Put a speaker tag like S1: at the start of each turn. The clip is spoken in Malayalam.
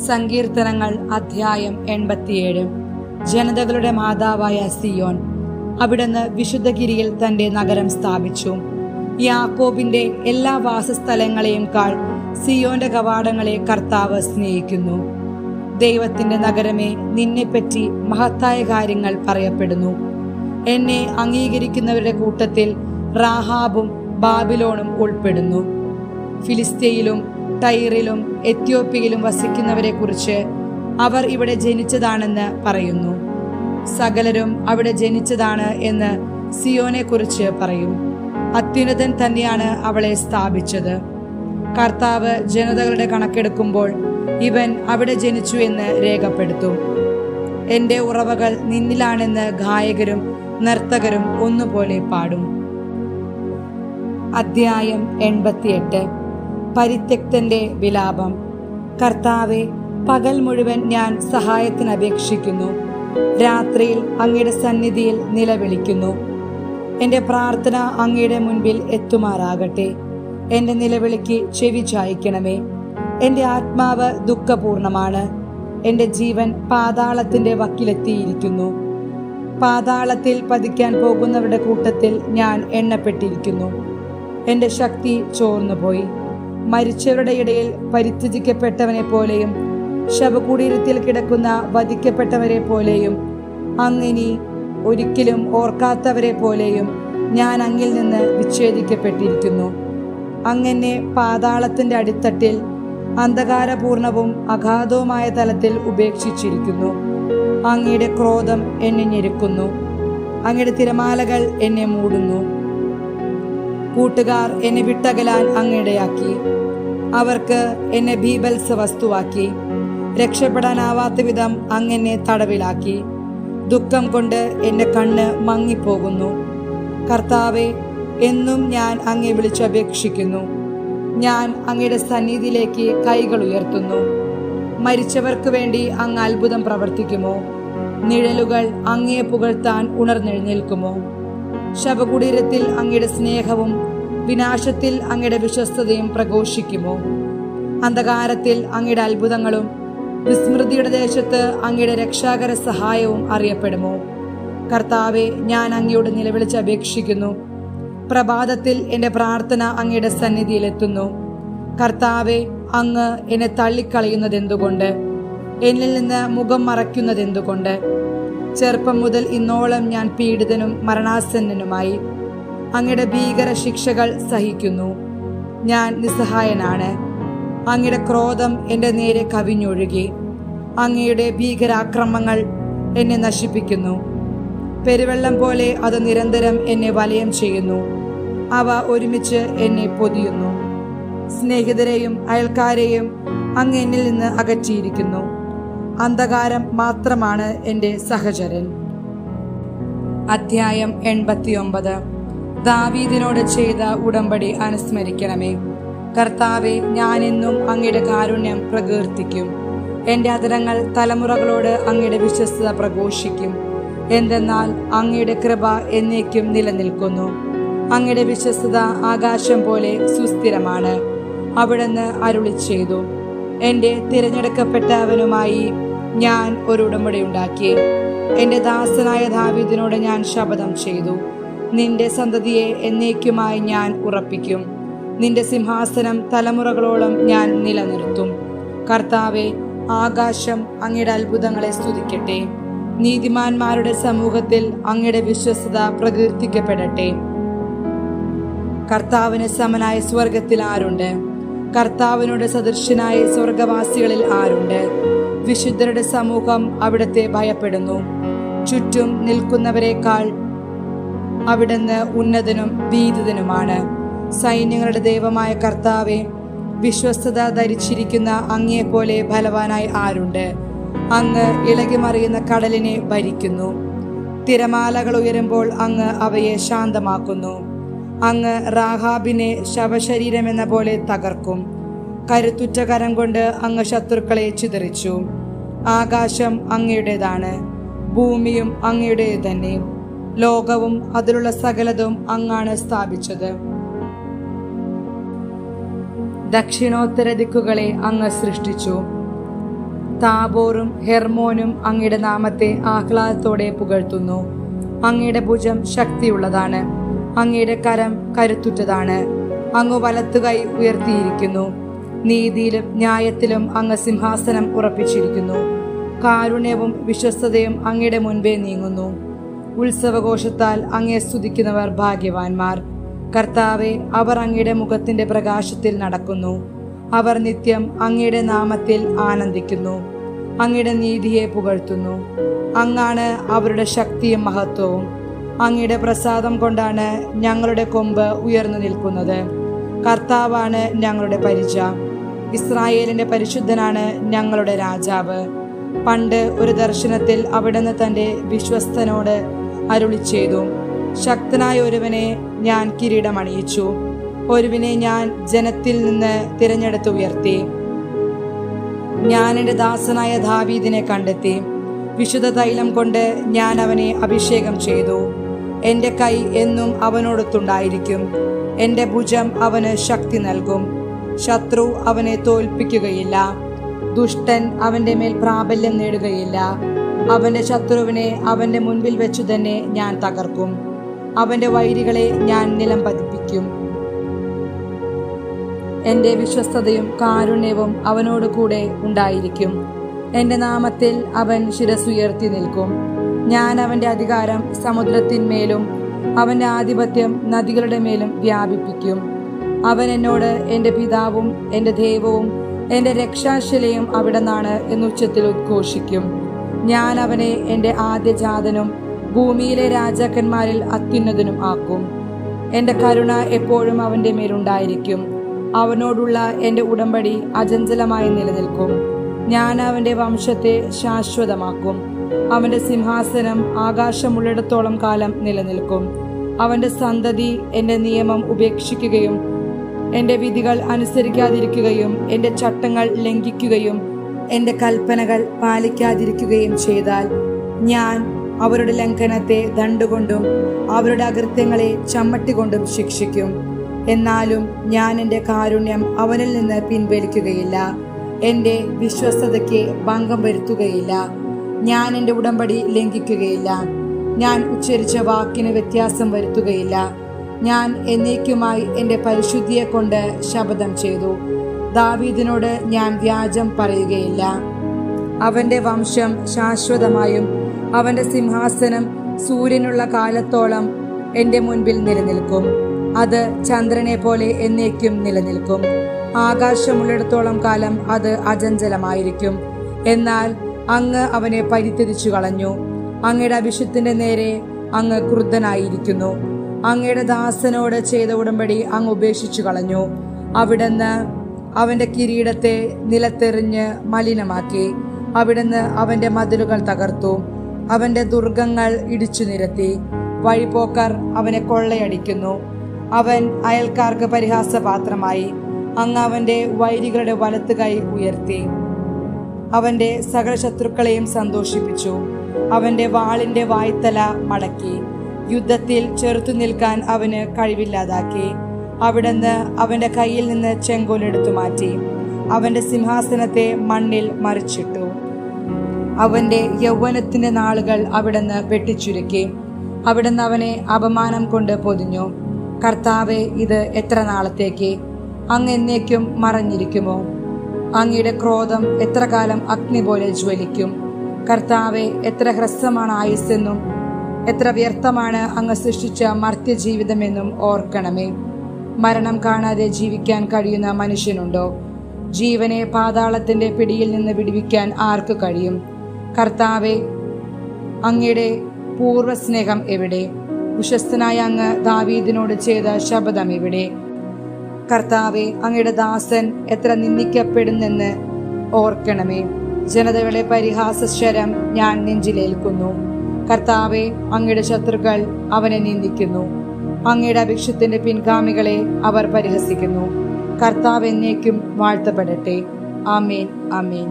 S1: സങ്കീർത്തനങ്ങൾ അധ്യായം 87. ജനതകളുടെ മാതാവായ സിയോൻ, അവിടുന്ന് വിശുദ്ധഗിരിയിൽ തന്റെ നഗരം സ്ഥാപിച്ചു. യാക്കോബിന്റെ എല്ലാ വാസസ്ഥലങ്ങളെയും കാൾ സിയോന്റെ കവാടങ്ങളെ കർത്താവ് സ്നേഹിക്കുന്നു. ദൈവത്തിന്റെ നഗരമേ, നിന്നെപ്പറ്റി മഹത്തായ കാര്യങ്ങൾ പറയപ്പെടുന്നു. എന്നെ അംഗീകരിക്കുന്നവരുടെ കൂട്ടത്തിൽ റാഹാബും ബാബിലോണും ഉൾപ്പെടുന്നു. ഫിലിസ്ത്യയിലും ടൈറിലും എത്യോപ്യയിലും വസിക്കുന്നവരെ കുറിച്ച് അവർ ഇവിടെ ജനിച്ചതാണെന്ന് പറയുന്നു. സകലരും അവിടെ ജനിച്ചതാണ് എന്ന് സിയോനെ കുറിച്ച് പറയും. അത്യുന്നതൻ തന്നെയാണ് അവളെ സ്ഥാപിച്ചത്. കർത്താവ് ജനതകളുടെ കണക്കെടുക്കുമ്പോൾ ഇവൻ അവിടെ ജനിച്ചു എന്ന് രേഖപ്പെടുത്തും. എന്റെ ഉറവകൾ നിന്നിലാണെന്ന് ഗായകരും നർത്തകരും ഒന്നുപോലെ പാടും. അധ്യായം 88. പരിത്യക്തന്റെ വിലാപം. കർത്താവെ, പകൽ മുഴുവൻ ഞാൻ സഹായത്തിന് അപേക്ഷിക്കുന്നു. രാത്രിയിൽ അങ്ങയുടെ സന്നിധിയിൽ നിലവിളിക്കുന്നു. എൻ്റെ പ്രാർത്ഥന അങ്ങയുടെ മുൻപിൽ എത്തുമാറാകട്ടെ. എൻ്റെ നിലവിളിക്ക് ചെവി ചായ്ക്കണമേ. എൻ്റെ ആത്മാവ് ദുഃഖപൂർണമാണ്. എൻ്റെ ജീവൻ പാതാളത്തിൻ്റെ വക്കിലെത്തിയിരിക്കുന്നു. പാതാളത്തിൽ പതിക്കാൻ പോകുന്നവരുടെ കൂട്ടത്തിൽ ഞാൻ എണ്ണപ്പെട്ടിരിക്കുന്നു. എൻ്റെ ശക്തി ചോർന്നുപോയി. മരിച്ചവരുടെ ഇടയിൽ പരിത്യജിക്കപ്പെട്ടവനെ പോലെയും ശവകുടീരത്തിൽ കിടക്കുന്ന വധിക്കപ്പെട്ടവരെ പോലെയും അങ്ങിനി ഒരിക്കലും ഓർക്കാത്തവരെ പോലെയും ഞാൻ അങ്ങിൽ നിന്ന് വിച്ഛേദിക്കപ്പെട്ടിരിക്കുന്നു. അങ്ങനെ പാതാളത്തിന്റെ അടിത്തട്ടിൽ അന്ധകാരപൂർണവും അഗാധവുമായ തലത്തിൽ ഉപേക്ഷിച്ചിരിക്കുന്നു. അങ്ങയുടെ ക്രോധം എന്നെ ഞെരുക്കുന്നു. അങ്ങയുടെ തിരമാലകൾ എന്നെ മൂടുന്നു. കൂട്ടുകാർ എന്നെ വിട്ടകലാൻ അങ്ങിടയാക്കി. അവർക്ക് എന്നെ ബീഭത്സ വസ്തുവാക്കി. രക്ഷപ്പെടാനാവാത്ത വിധം അങ്ങനെ തടവിലാക്കി. ദുഃഖം കൊണ്ട് എൻ്റെ കണ്ണ് മങ്ങിപ്പോകുന്നു. കർത്താവെ, എന്നും ഞാൻ അങ്ങയെ വിളിച്ചപേക്ഷിക്കുന്നു. ഞാൻ അങ്ങയുടെ സന്നിധിയിലേക്ക് കൈകൾ ഉയർത്തുന്നു. മരിച്ചവർക്ക് വേണ്ടി അങ്ങ് അത്ഭുതം പ്രവർത്തിക്കുമോ? നിഴലുകൾ അങ്ങയെ പുകഴ്ത്താൻ ഉണർന്നെഴുന്നേൽക്കുമോ? ശവകുടീരത്തിൽ അങ്ങയുടെ സ്നേഹവും വിനാശത്തിൽ അങ്ങയുടെ വിശ്വസ്തതയും പ്രഘോഷിക്കുമോ? അന്ധകാരത്തിൽ അങ്ങയുടെ അത്ഭുതങ്ങളും വിസ്മൃതിയുടെ ദേശത്ത് അങ്ങയുടെ രക്ഷാകര സഹായവും അറിയപ്പെടുമോ? കർത്താവെ, ഞാൻ അങ്ങയോട് നിലവിളിച്ച് അപേക്ഷിക്കുന്നു. പ്രഭാതത്തിൽ എൻ്റെ പ്രാർത്ഥന അങ്ങയുടെ സന്നിധിയിലെത്തുന്നു. കർത്താവെ, അങ്ങ് എന്നെ തള്ളിക്കളയുന്നതെന്തുകൊണ്ട്? എന്നിൽ നിന്ന് മുഖം മറയ്ക്കുന്നതെന്തുകൊണ്ട്? ചെറുപ്പം മുതൽ ഇന്നോളം ഞാൻ പീഡിതനും മരണാസന്നനുമായി. അങ്ങയുടെ ഭീകര ശിക്ഷകൾ സഹിക്കുന്നു. ഞാൻ നിസ്സഹായനാണ്. അങ്ങയുടെ ക്രോധം എൻ്റെ നേരെ കവിഞ്ഞൊഴുകി. അങ്ങയുടെ ഭീകരാക്രമങ്ങൾ എന്നെ നശിപ്പിക്കുന്നു. പെരുവെള്ളം പോലെ അത് നിരന്തരം എന്നെ വലയം ചെയ്യുന്നു. അവ ഒരുമിച്ച് എന്നെ പൊതിയുന്നു. സ്നേഹിതരെയും അയൽക്കാരെയും അങ്ങ് എന്നിൽ നിന്ന് അകറ്റിയിരിക്കുന്നു. അന്ധകാരം മാത്രമാണ് എൻ്റെ സഹചരൻ. അധ്യായം 89. ദാവീദിനോട് ചെയ്ത ഉടമ്പടി അനുസ്മരിക്കണമേ. കർത്താവെ, ഞാനെന്നും അങ്ങയുടെ കാരുണ്യം പ്രകീർത്തിക്കും. എൻ്റെ അധരങ്ങൾ തലമുറകളോട് അങ്ങയുടെ വിശ്വസ്തത പ്രഘോഷിക്കും. എന്തെന്നാൽ അങ്ങയുടെ കൃപ എന്നേക്കും നിലനിൽക്കുന്നു. അങ്ങയുടെ വിശ്വസ്തത ആകാശം പോലെ സുസ്ഥിരമാണ്. അവിടുന്ന് അരുളി ചെയ്തു, എൻ്റെ തിരഞ്ഞെടുക്കപ്പെട്ടവനുമായി ഞാൻ ഒരു ഉടമ്പടി ഉണ്ടാക്കി. എൻ്റെ ദാസനായ ദാവീദിനോട് ഞാൻ ശപഥം ചെയ്തു. നിന്റെ സന്തതിയെ എന്നേക്കുമായി ഞാൻ ഉറപ്പിക്കും. നിന്റെ സിംഹാസനം തലമുറകളോളം ഞാൻ നിലനിർത്തും. കർത്താവെ, ആകാശം അങ്ങയുടെ അത്ഭുതങ്ങളെ സ്തുതിക്കട്ടെ. നീതിമാന്മാരുടെ സമൂഹത്തിൽ അങ്ങയുടെ വിശ്വസ്തത പ്രകീർത്തിക്കപ്പെടട്ടെ. കർത്താവിന് സമനായ സ്വർഗത്തിൽ ആരുണ്ട്? കർത്താവിനോട് സദൃശനായ സ്വർഗവാസികളിൽ ആരുണ്ട്? വിശുദ്ധരുടെ സമൂഹം അവിടുത്തെ ഭയപ്പെടുന്നു. ചുറ്റും നിൽക്കുന്നവരെക്കാൾ അവിടുന്ന് ഉന്നതനും ഭീതിതനുമാണ്. സൈന്യങ്ങളുടെ ദൈവമായ കർത്താവെ, വിശ്വസ്തത ധരിച്ചിരിക്കുന്ന അങ്ങയെപ്പോലെ ബലവാനായി ആരുണ്ട്? അങ്ങ് ഇളകിമറിയുന്ന കടലിനെ ഭരിക്കുന്നു. തിരമാലകൾ ഉയരുമ്പോൾ അങ്ങ് അവയെ ശാന്തമാക്കുന്നു. അങ്ങ് റാഹാബിനെ ശവശരീരമെന്ന പോലെ തകർക്കും. കരുത്തുറ്റ കരം കൊണ്ട് അങ്ങ് ശത്രുക്കളെ ചിതറിച്ചു. ആകാശം അങ്ങയുടേതാണ്, ഭൂമിയും അങ്ങയുടെ തന്നെ, ലോകവും അതിലുള്ള സകലതും അങ്ങാണ് സ്ഥാപിച്ചത്. ദക്ഷിണോത്തര ദിക്കുകളെ അങ്ങ് സൃഷ്ടിച്ചു. താബോറും ഹെർമോനും അങ്ങയുടെ നാമത്തെ ആഹ്ലാദത്തോടെ പുകഴ്ത്തുന്നു. അങ്ങയുടെ ഭുജം ശക്തിയുള്ളതാണ്, അങ്ങയുടെ കരം കരുത്തുറ്റതാണ്. അങ്ങ് വലത്തുകൈ ഉയർത്തിയിരിക്കുന്നു. നീതിയിലും ന്യായത്തിലും അങ്ങ് സിംഹാസനം ഉറപ്പിച്ചിരിക്കുന്നു. കാരുണ്യവും വിശ്വസ്തതയും അങ്ങയുടെ മുൻപേ നീങ്ങുന്നു. ഉത്സവഘോഷത്താൽ അങ്ങയെ സ്തുതിക്കുന്നവർ ഭാഗ്യവാന്മാർ. കർത്താവെ, അവർ അങ്ങയുടെ മുഖത്തിന്റെ പ്രകാശത്തിൽ നടക്കുന്നു. അവർ നിത്യം അങ്ങയുടെ നാമത്തിൽ ആനന്ദിക്കുന്നു. അങ്ങയുടെ നീതിയെ പുകഴ്ത്തുന്നു. അങ്ങാണ് അവരുടെ ശക്തിയും മഹത്വവും. അങ്ങയുടെ പ്രസാദം കൊണ്ടാണ് ഞങ്ങളുടെ കൊമ്പ് ഉയർന്നു നിൽക്കുന്നത്. കർത്താവാണ് ഞങ്ങളുടെ പരിച. ഇസ്രായേലിന്റെ പരിശുദ്ധനാണ് ഞങ്ങളുടെ രാജാവ്. പണ്ട് ഒരു ദർശനത്തിൽ അവിടുന്ന് തന്റെ വിശ്വസ്തനോട് അരുളി ചെയ്തു, ശക്തനായ ഒരുവനെ ഞാൻ കിരീടമണിയിച്ചു, ഒരുവിനെ ഞാൻ ജനത്തിൽ നിന്ന് തിരഞ്ഞെടുത്ത് ഉയർത്തി. ഞാൻ എൻ്റെ ദാസനായ ദാവീദിനെ കണ്ടെത്തി. വിശുദ്ധ തൈലം കൊണ്ട് ഞാൻ അവനെ അഭിഷേകം ചെയ്തു. എൻ്റെ കൈ എന്നും അവനോടൊത്തുണ്ടായിരിക്കും. എൻ്റെ ഭുജം അവന് ശക്തി നൽകും. ശത്രു അവനെ തോൽപ്പിക്കുകയില്ല. ദുഷ്ടൻ അവൻ്റെ മേൽ പ്രാബല്യം നേടുകയില്ല. അവൻ്റെ ശത്രുവിനെ അവൻ്റെ മുൻപിൽ വെച്ചു തന്നെ ഞാൻ തകർക്കും. അവൻ്റെ വൈരികളെ ഞാൻ നിലം പതിപ്പിക്കും. എൻ്റെ വിശ്വസ്തതയും കാരുണ്യവും അവനോട് കൂടെ ഉണ്ടായിരിക്കും. എൻ്റെ നാമത്തിൽ അവൻ ശിരസുയർത്തി നിൽക്കും. ഞാൻ അവൻ്റെ അധികാരം സമുദ്രത്തിന്മേലും അവൻ്റെ ആധിപത്യം നദികളുടെ മേലും വ്യാപിപ്പിക്കും. അവൻ എന്നോട് എൻ്റെ പിതാവും എൻ്റെ ദൈവവും എൻ്റെ രക്ഷാശിലയും അവിടുന്നാണ് എന്നുച്ചത്തിൽ ഉദ്ഘോഷിക്കും. ഞാൻ അവനെ എൻ്റെ ആദ്യജാതനും ഭൂമിയിലെ രാജാക്കന്മാരിൽ അത്യുന്നതനും ആക്കും. എൻ്റെ കരുണ എപ്പോഴും അവൻ്റെ മേലുണ്ടായിരിക്കും. അവനോടുള്ള എൻ്റെ ഉടമ്പടി അചഞ്ചലമായി നിലനിൽക്കും. ഞാൻ അവൻ്റെ വംശത്തെ ശാശ്വതമാക്കും. അവൻ്റെ സിംഹാസനം ആകാശമുള്ളിടത്തോളം കാലം നിലനിൽക്കും. അവൻ്റെ സന്തതി എൻ്റെ നിയമം ഉപേക്ഷിക്കുകയും എൻ്റെ വിധികൾ അനുസരിക്കാതിരിക്കുകയും എൻ്റെ ചട്ടങ്ങൾ ലംഘിക്കുകയും എൻ്റെ കൽപ്പനകൾ പാലിക്കാതിരിക്കുകയും ചെയ്താൽ ഞാൻ അവരുടെ ലംഘനത്തെ ദണ്ഡുകൊണ്ടും അവരുടെ അകൃത്യങ്ങളെ ചമ്മട്ടികൊണ്ടും ശിക്ഷിക്കും. എന്നാലും ഞാൻ എൻ്റെ കാരുണ്യം അവനിൽ നിന്ന് പിൻവലിക്കുകയില്ല. എൻ്റെ വിശ്വസ്തതയ്ക്ക് ഭംഗം വരുത്തുകയില്ല. ഞാൻ എൻ്റെ ഉടമ്പടി ലംഘിക്കുകയില്ല. ഞാൻ ഉച്ചരിച്ച വാക്കിന് വ്യത്യാസം വരുത്തുകയില്ല. ഞാൻ എന്നേക്കുമായി എൻ്റെ പരിശുദ്ധിയെ കൊണ്ട് ശപഥം ചെയ്തു. ദാവീദിനോട് ഞാൻ വ്യാജം പറയുകയില്ല. അവൻ്റെ വംശം ശാശ്വതമായും അവൻ്റെ സിംഹാസനം സൂര്യനുള്ള കാലത്തോളം എൻ്റെ മുൻപിൽ നിലനിൽക്കും. അത് ചന്ദ്രനെ പോലെ എന്നേക്കും നിലനിൽക്കും. ആകാശമുള്ളിടത്തോളം കാലം അത് അചഞ്ചലമായിരിക്കും. എന്നാൽ അങ്ങ് അവനെ പരിത്യജിച്ചു കളഞ്ഞു. അങ്ങയുടെ അഭിഷേകത്തിന്റെ നേരെ അങ്ങ് ക്രുദ്ധനായിരിക്കുന്നു. അങ്ങയുടെ ദാസനോട് ചെയ്ത ഉടമ്പടി അങ്ങ് ഉപേക്ഷിച്ചു കളഞ്ഞു. അവിടുന്ന് അവന്റെ കിരീടത്തെ നിലത്തെറിഞ്ഞ് മലിനമാക്കി. അവിടുന്ന് അവന്റെ മതിലുകൾ തകർത്തു. അവന്റെ ദുർഗങ്ങൾ ഇടിച്ചു നിരത്തി. വഴിപോക്കർ അവനെ കൊള്ളയടിക്കുന്നു. അവൻ അയൽക്കാർക്ക് പരിഹാസപാത്രമായി. അങ്ങ് അവന്റെ വൈരികളുടെ വലത്ത് കൈ ഉയർത്തി. അവന്റെ സകല ശത്രുക്കളെയും സന്തോഷിപ്പിച്ചു. അവന്റെ വാളിന്റെ വായ്ത്തല മടക്കി. യുദ്ധത്തിൽ ചെറുത്തു നിൽക്കാൻ അവന് കഴിവില്ലാതാക്കി. അവിടുന്ന് അവന്റെ കയ്യിൽ നിന്ന് ചെങ്കോലെടുത്തു മാറ്റി. അവന്റെ സിംഹാസനത്തെ മണ്ണിൽ മറിച്ചിട്ടു. അവന്റെ യൗവനത്തിന്റെ നാളുകൾ അവിടുന്ന് വെട്ടിച്ചുരുക്കി. അവിടുന്ന് അവനെ അപമാനം കൊണ്ട് പൊതിഞ്ഞു. കർത്താവെ, ഇത് എത്ര നാളത്തേക്ക്? അങ്ങ് എന്നേക്കും മറഞ്ഞിരിക്കുമോ? അങ്ങയുടെ ക്രോധം എത്ര കാലം അഗ്നി പോലെ ജ്വലിക്കും? കർത്താവെ, എത്ര ഹ്രസ്വമാണ് ആയുസ്സെന്നും എത്ര വ്യർത്ഥമാണ് അങ്ങ് സൃഷ്ടിച്ച മർത്യജീവിതമെന്നും ഓർക്കണമേ. മരണം കാണാതെ ജീവിക്കാൻ കഴിയുന്ന മനുഷ്യനുണ്ടോ? ജീവനെ പാതാളത്തിന്റെ പിടിയിൽ നിന്ന് വിടുവിക്കാൻ ആർക്ക് കഴിയും? കർത്താവെ, അങ്ങയുടെ പൂർവ്വസ്നേഹം എവിടെ? വിശ്വസ്തനായ അങ്ങ് ദാവീദിനോട് ചെയ്ത ശപഥം എവിടെ? കർത്താവെ, അങ്ങയുടെ ദാസൻ എത്ര നിന്ദിക്കപ്പെടുന്നെന്ന് ഓർക്കണമേ. ജനതകളുടെ പരിഹാസശരം ഞാൻ നെഞ്ചിലേൽക്കുന്നു. കർത്താവെ, അങ്ങയുടെ ശത്രുക്കൾ അവനെ നിന്ദിക്കുന്നു. അങ്ങയുടെ അഭിഷേകത്തിന്റെ പിൻഗാമികളെ അവർ പരിഹസിക്കുന്നു. കർത്താവ് എന്നേക്കും വാഴ്ത്തപ്പെടട്ടെ. ആമേൻ, ആമേൻ.